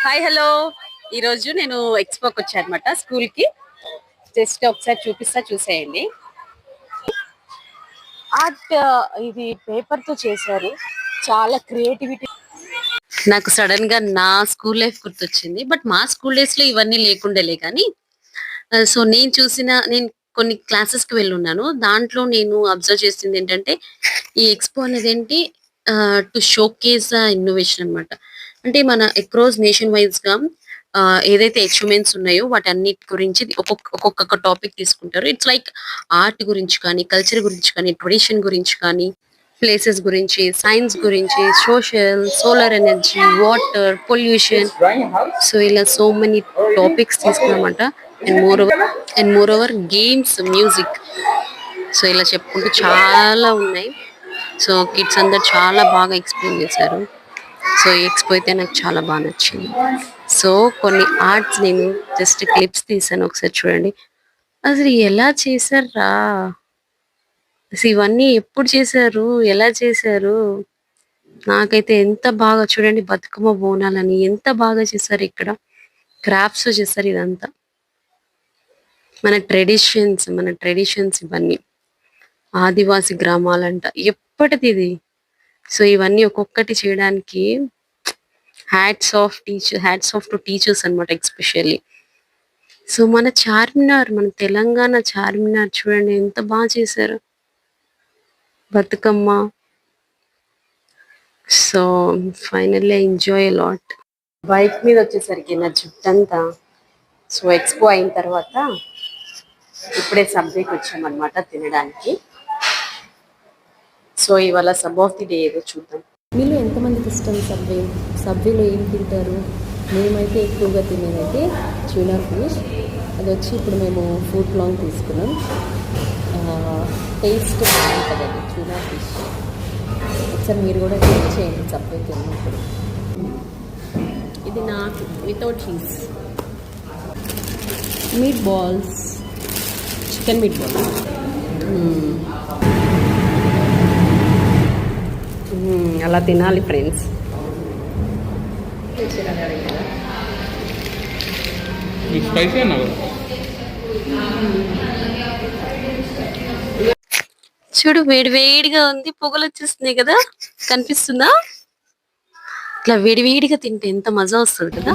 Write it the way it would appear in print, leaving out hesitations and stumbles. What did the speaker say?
Hi hello. ఈరోజు నేను ఎక్స్పోకి వచ్చాను అనమాట స్కూల్కి. జస్ట్ ఒకసారి చూసేయండి. ఆర్ట్ ఇది పేపర్తో చేశారు. చాలా క్రియేటివిటీ. నాకు సడన్ గా నా స్కూల్ లైఫ్ గుర్తొచ్చింది. బట్ మా స్కూల్ డేస్ లో ఇవన్నీ లేకుండేలే కానీ సో నేను కొన్ని క్లాసెస్ కి వెళ్ళి ఉన్నాను. దాంట్లో నేను అబ్జర్వ్ చేసింది ఏంటంటే ఈ ఎక్స్పో అనేది ఏంటి టు షోకేస్ ఇన్నోవేషన్ అన్నమాట. అంటే మన అక్రాస్ నేషన్ వైజ్ గా ఏదైతే అచీవ్మెంట్స్ ఉన్నాయో వాటన్నిటి గురించి ఒక్కొక్క టాపిక్ తీసుకుంటారు. ఇట్స్ లైక్ ఆర్ట్ గురించి కానీ, కల్చర్ గురించి కానీ, ట్రెడిషన్ గురించి కానీ, ప్లేసెస్ గురించి, సైన్స్ గురించి, social, solar energy, water, pollution. So ఇలా సో మెనీ టాపిక్స్ తీసుకున్నామంట. And moreover games, music. So ఇలా చెప్పుకుంటూ చాలా ఉన్నాయి. సో కిడ్స్ అందరు చాలా బాగా ఎక్స్ప్లెయిన్ చేశారు. సో ఈ ఎక్స్పో అయితే నాకు చాలా బాగా నచ్చింది. సో కొన్ని ఆర్ట్స్ నేను జస్ట్ క్లిప్స్ తీసాను, ఒకసారి చూడండి. అసలు ఎలా చేశారా, అసలు ఇవన్నీ ఎప్పుడు చేశారు, ఎలా చేశారు? నాకైతే ఎంత బాగా చూడండి, బతుకమ్మ బోనాలని ఎంత బాగా చేశారు. ఇక్కడ క్రాఫ్ట్స్ చేశారు. ఇదంతా మన ట్రెడిషన్స్ ఇవన్నీ ఆదివాసి గ్రామాలంట ఎప్పటిది ఇది. సో ఇవన్నీ ఒక్కొక్కటి చేయడానికి హ్యాట్స్ ఆఫ్ టు టీచర్స్ అన్నమాట ఎస్పెషల్లీ. సో మన తెలంగాణ చార్మినార్ చూడండి ఎంత బాగా చేశారు, Bathukamma. So finally enjoy lot. Bike మీద వచ్చేసరికి నా జుట్టంతా. సో ఎక్స్పో అయిన తర్వాత ఇప్పుడే సబ్వేకి వచ్చామన్నమాట తినడానికి. సో ఇవాళ సబ్ ఆఫ్ ది డే ఏదో చూద్దాం. మీలో ఎంతమందికి ఇష్టం సబ్వేలో ఏం తింటారు? మేమైతే ఎక్కువగా తినేదైతే ట్యూనా ఫిష్. అది వచ్చి ఇప్పుడు మేము ఫుడ్ లాంగ్ తీసుకున్నాం. టేస్ట్ బాగుంటుంది అది ట్యూనా ఫిష్. ఒకసారి మీరు కూడా టేస్ట్ చేయండి సబ్వేకి వెళ్ళినప్పుడు. ఇది నాకు without cheese. Meat balls, chicken meat balls. అలా తినాలి ఫ్రెండ్స్. చూడు వేడివేడిగా ఉంది, పొగలు వచ్చేస్తున్నాయి కదా, కనిపిస్తుందా? ఇట్లా వేడివేడిగా తింటే ఎంత మజా వస్తుంది కదా.